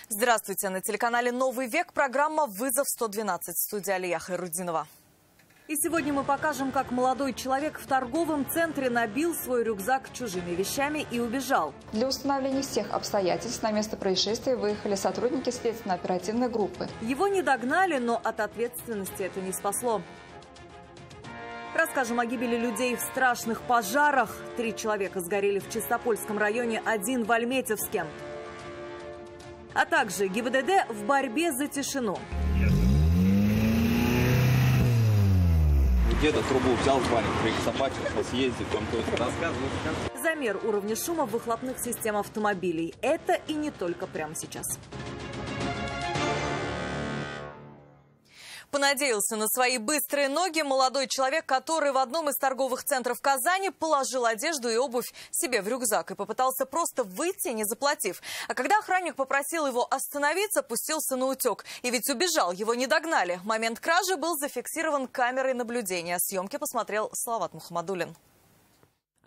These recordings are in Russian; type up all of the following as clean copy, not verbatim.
Здравствуйте! На телеканале «Новый век» программа «Вызов 112». В студии Алия Хайрудинова. И сегодня мы покажем, как молодой человек в торговом центре набил свой рюкзак чужими вещами и убежал. Для установления всех обстоятельств на место происшествия выехали сотрудники следственно-оперативной группы. Его не догнали, но от ответственности это не спасло. Расскажем о гибели людей в страшных пожарах. 3 человека сгорели в Чистопольском районе, 1 в Альметьевске. А также ГИБДД в борьбе за тишину. Где-то трубу взял, парень, присобачил, сейчас ездит, он тут рассказывает. Замер уровня шума выхлопных систем автомобилей. Это и не только прямо сейчас. Понадеялся на свои быстрые ноги молодой человек, который в одном из торговых центров Казани положил одежду и обувь себе в рюкзак и попытался просто выйти, не заплатив. А когда охранник попросил его остановиться, пустился на утек. И ведь убежал, его не догнали. Момент кражи был зафиксирован камерой наблюдения. Съемки посмотрел Салават Мухаммадулин.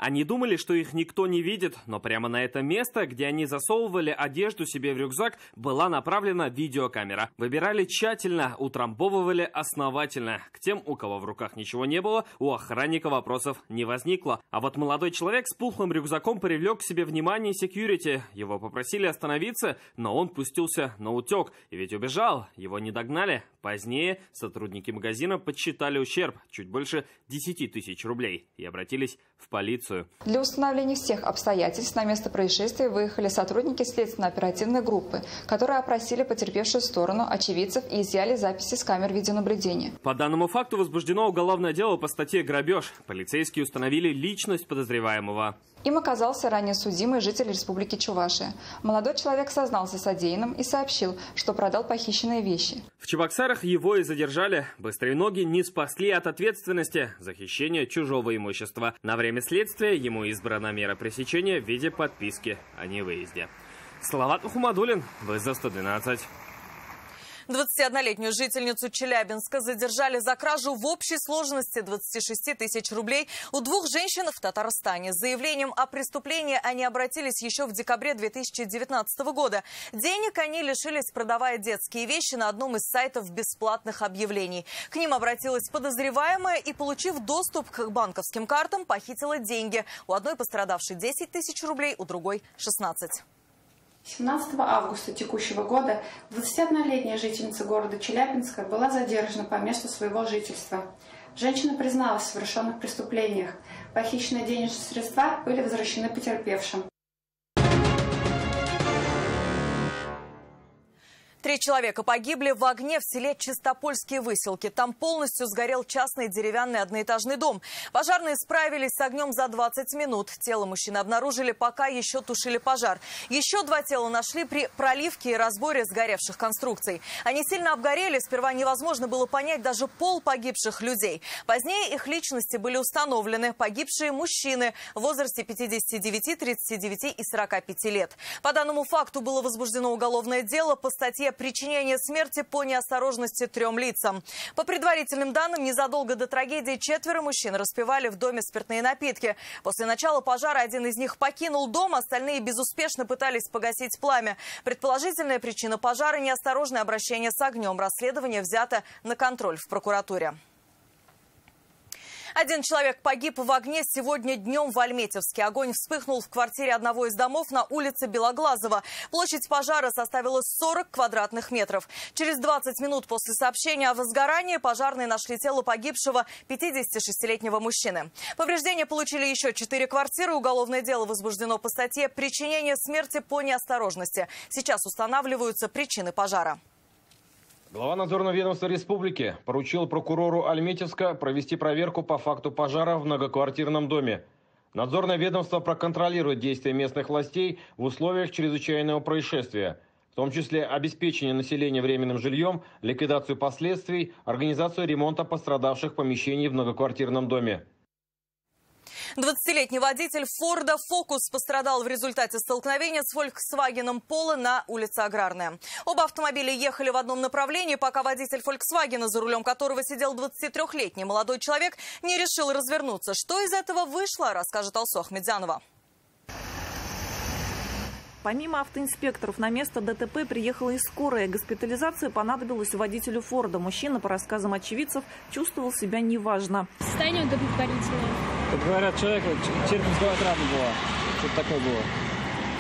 Они думали, что их никто не видит, но прямо на это место, где они засовывали одежду себе в рюкзак, была направлена видеокамера. Выбирали тщательно, утрамбовывали основательно. К тем, у кого в руках ничего не было, у охранника вопросов не возникло. А вот молодой человек с пухлым рюкзаком привлек к себе внимание секьюрити. Его попросили остановиться, но он пустился на утек. И ведь убежал, его не догнали. Позднее сотрудники магазина подсчитали ущерб, чуть больше 10 тысяч рублей, и обратились в полицию. Для установления всех обстоятельств на место происшествия выехали сотрудники следственно-оперативной группы, которые опросили потерпевшую сторону, очевидцев и изъяли записи с камер видеонаблюдения. По данному факту возбуждено уголовное дело по статье «Грабеж». Полицейские установили личность подозреваемого. Им оказался ранее судимый житель Республики Чувашия. Молодой человек сознался содеянным и сообщил, что продал похищенные вещи. В Чебоксарах его и задержали. Быстрые ноги не спасли от ответственности за хищение чужого имущества. На время следствия ему избрана мера пресечения в виде подписки о невыезде. Салават Мухаммадулин, «Вызов 112». 21-летнюю жительницу Челябинска задержали за кражу в общей сложности 26 тысяч рублей у 2 женщин в Татарстане. С заявлением о преступлении они обратились еще в декабре 2019 года. Денег они лишились, продавая детские вещи на одном из сайтов бесплатных объявлений. К ним обратилась подозреваемая и, получив доступ к банковским картам, похитила деньги. У одной пострадавшей 10 тысяч рублей, у другой 16. 17 августа текущего года 21-летняя жительница города Челябинска была задержана по месту своего жительства. Женщина призналась в совершенных преступлениях. Похищенные денежные средства были возвращены потерпевшим. 3 человека погибли в огне в селе Чистопольские Выселки. Там полностью сгорел частный деревянный одноэтажный дом. Пожарные справились с огнем за 20 минут. Тело мужчины обнаружили, пока еще тушили пожар. Еще 2 тела нашли при проливке и разборе сгоревших конструкций. Они сильно обгорели, сперва невозможно было понять даже пол погибших людей. Позднее их личности были установлены. Погибшие мужчины в возрасте 59, 39 и 45 лет. По данному факту было возбуждено уголовное дело по статье «Причинение смерти по неосторожности 3 лицам». По предварительным данным, незадолго до трагедии 4 мужчин распивали в доме спиртные напитки. После начала пожара один из них покинул дом, остальные безуспешно пытались погасить пламя. Предположительная причина пожара – неосторожное обращение с огнем. Расследование взято на контроль в прокуратуре. 1 человек погиб в огне сегодня днем в Альметьевске. Огонь вспыхнул в квартире одного из домов на улице Белоглазова. Площадь пожара составила 40 квадратных метров. Через 20 минут после сообщения о возгорании пожарные нашли тело погибшего 56-летнего мужчины. Повреждения получили еще 4 квартиры. Уголовное дело возбуждено по статье «Причинение смерти по неосторожности». Сейчас устанавливаются причины пожара. Глава надзорного ведомства республики поручил прокурору Альметьевска провести проверку по факту пожара в многоквартирном доме. Надзорное ведомство проконтролирует действия местных властей в условиях чрезвычайного происшествия, в том числе обеспечение населения временным жильем, ликвидацию последствий, организацию ремонта пострадавших помещений в многоквартирном доме. 20-летний водитель Форда «Фокус» пострадал в результате столкновения с «Фольксвагеном Поло» на улице Аграрная. Оба автомобиля ехали в одном направлении, пока водитель «Фольксвагена», за рулем которого сидел 23-летний молодой человек, не решил развернуться. Что из этого вышло, расскажет Алсу Ахмедзянова. Помимо автоинспекторов на место ДТП приехала и скорая. Госпитализация понадобилась водителю Форда. Мужчина, по рассказам очевидцев, чувствовал себя неважно. Состояние удовлетворительное. Как говорят, человек черепно-мозговая травма была. Что-то такое было.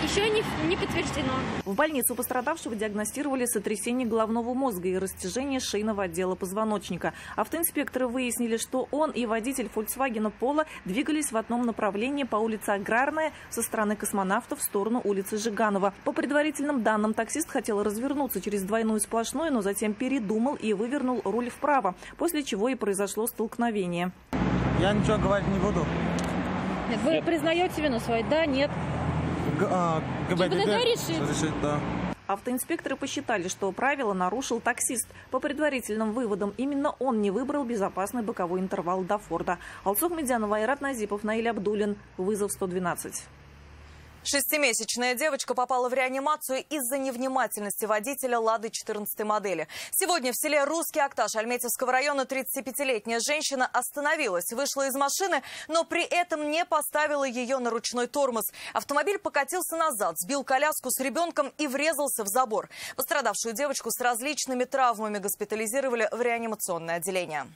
Еще не подтверждено. В больницу пострадавшего диагностировали сотрясение головного мозга и растяжение шейного отдела позвоночника. Автоинспекторы выяснили, что он и водитель Volkswagen Polo двигались в одном направлении по улице Аграрная со стороны Космонавтов в сторону улицы Жиганова. По предварительным данным, таксист хотел развернуться через двойную сплошную, но затем передумал и вывернул руль вправо, после чего и произошло столкновение. Я ничего говорить не буду. Вы признаете вину свою? Да, нет. ГИБДД разрешит, да. Автоинспекторы посчитали, что правило нарушил таксист. По предварительным выводам, именно он не выбрал безопасный боковой интервал до Форда. Алсух Медянова, Айрат Назипов, Наиль Абдулин. Вызов 112. 6-месячная девочка попала в реанимацию из-за невнимательности водителя «Лады» 14 модели. Сегодня в селе Русский Акташ Альметьевского района 35-летняя женщина остановилась, вышла из машины, но при этом не поставила ее на ручной тормоз. Автомобиль покатился назад, сбил коляску с ребенком и врезался в забор. Пострадавшую девочку с различными травмами госпитализировали в реанимационное отделение.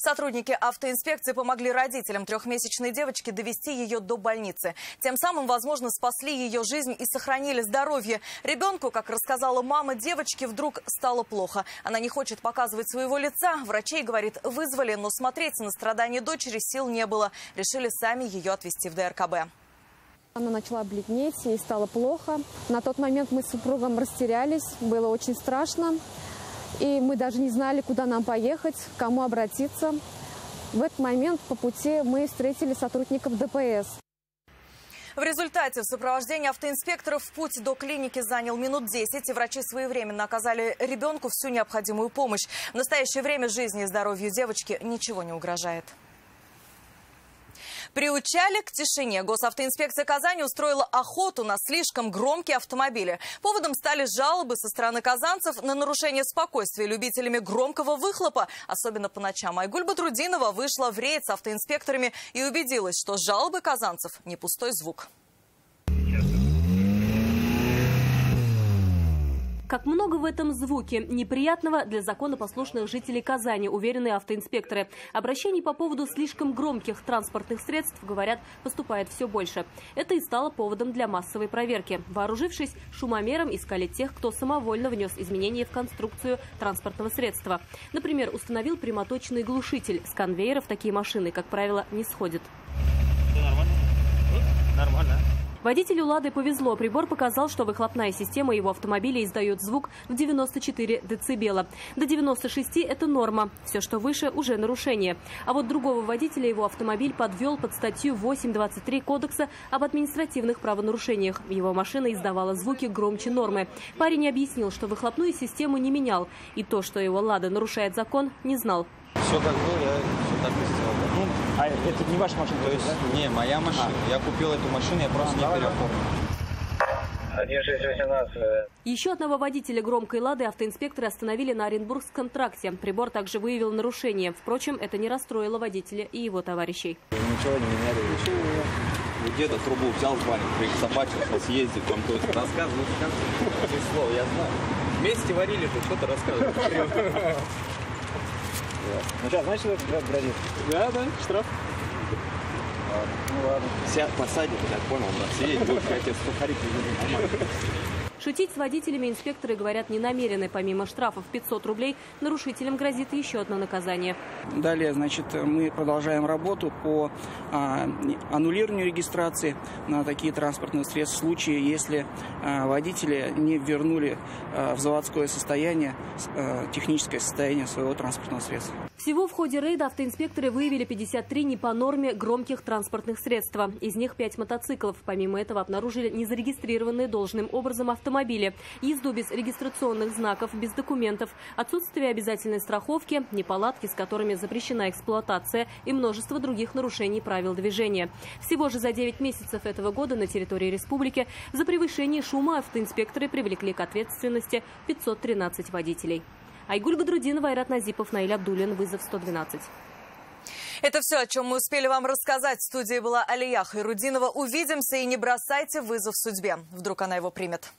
Сотрудники автоинспекции помогли родителям 3-месячной девочки довести ее до больницы. Тем самым, возможно, спасли ее жизнь и сохранили здоровье. Ребенку, как рассказала мама девочки, вдруг стало плохо. Она не хочет показывать своего лица. Врачей, говорит, вызвали, но смотреть на страдания дочери сил не было. Решили сами ее отвезти в ДРКБ. Она начала бледнеть, ей стало плохо. На тот момент мы с супругом растерялись, было очень страшно. И мы даже не знали, куда нам поехать, к кому обратиться. В этот момент по пути мы встретили сотрудников ДПС. В результате в сопровождении автоинспекторов путь до клиники занял минут 10, и врачи своевременно оказали ребенку всю необходимую помощь. В настоящее время жизни и здоровью девочки ничего не угрожает. Приучали к тишине. Госавтоинспекция Казани устроила охоту на слишком громкие автомобили. Поводом стали жалобы со стороны казанцев на нарушение спокойствия любителями громкого выхлопа, особенно по ночам. Айгуль Бадрудинова вышла в рейд с автоинспекторами и убедилась, что жалобы казанцев не пустой звук. Как много в этом звуке неприятного для законопослушных жителей Казани, уверены автоинспекторы. Обращений по поводу слишком громких транспортных средств, говорят, поступает все больше. Это и стало поводом для массовой проверки. Вооружившись шумомером, искали тех, кто самовольно внес изменения в конструкцию транспортного средства. Например, установил прямоточный глушитель. С конвейеров такие машины, как правило, не сходят. Нормально. Водителю «Лады» повезло. Прибор показал, что выхлопная система его автомобиля издает звук в 94 децибела. До 96 – это норма. Все, что выше – уже нарушение. А вот другого водителя его автомобиль подвел под статью 8.23 Кодекса об административных правонарушениях. Его машина издавала звуки громче нормы. Парень объяснил, что выхлопную систему не менял. И то, что его «Лада» нарушает закон, не знал. Все как было, я все так и сделал. Ну, а это не ваша машина? То есть, не, моя машина. Я купил эту машину, я просто не переоформил. 1618. Еще одного водителя громкой «Лады» автоинспекторы остановили на Оренбургском тракте. Прибор также выявил нарушение. Впрочем, это не расстроило водителя и его товарищей. Ничего не меняли, ничего не меняли. Где-то трубу взял парень, присобачил, съездил, там то есть рассказывал, без слов, я знаю. Вместе варили, ты что-то рассказываешь. Ну сейчас, знаешь, что это грозит? Да, штраф. Ну ладно. Себя посадят, я понял, да. Сидеть будешь, я тебе сухарик не. Шутить с водителями инспекторы, говорят, не намерены. Помимо штрафов 500 рублей, нарушителям грозит еще одно наказание. Далее, значит, мы продолжаем работу по аннулированию регистрации на такие транспортные средства в случае, если водители не вернули в заводское состояние, техническое состояние своего транспортного средства. Всего в ходе рейда автоинспекторы выявили 53 не по норме громких транспортных средств. Из них 5 мотоциклов. Помимо этого обнаружили незарегистрированные должным образом автомобили, езду без регистрационных знаков, без документов, отсутствие обязательной страховки, неполадки, с которыми запрещена эксплуатация и множество других нарушений правил движения. Всего же за 9 месяцев этого года на территории республики за превышение шума автоинспекторы привлекли к ответственности 513 водителей. Айгуль Бадрудинова, Айрат Назипов, Наиль Абдулин. Вызов 112. Это все, о чем мы успели вам рассказать. В студии была Алия Хайрудинова. Увидимся и не бросайте вызов судьбе. Вдруг она его примет.